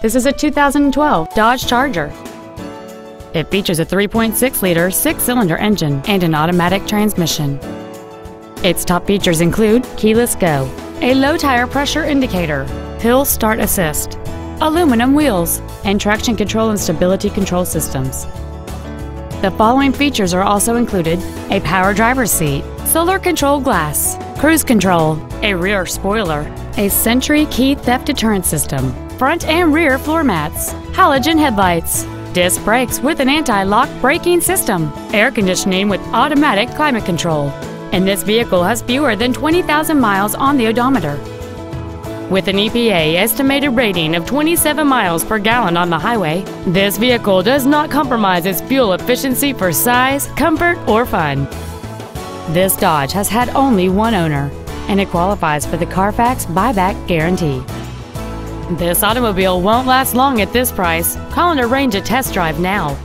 This is a 2012 Dodge Charger. It features a 3.6-liter six-cylinder engine and an automatic transmission. Its top features include keyless go, a low tire pressure indicator, hill start assist, aluminum wheels, and traction control and stability control systems. The following features are also included: a power driver's seat, solar control glass, cruise control, a rear spoiler, a Sentry key theft deterrent system, front and rear floor mats, halogen headlights, disc brakes with an anti-lock braking system, air conditioning with automatic climate control, and this vehicle has fewer than 20,000 miles on the odometer. With an EPA estimated rating of 27 miles per gallon on the highway, this vehicle does not compromise its fuel efficiency for size, comfort, or fun. This Dodge has had only one owner, and it qualifies for the Carfax buyback guarantee. This automobile won't last long at this price. Call and arrange a test drive now.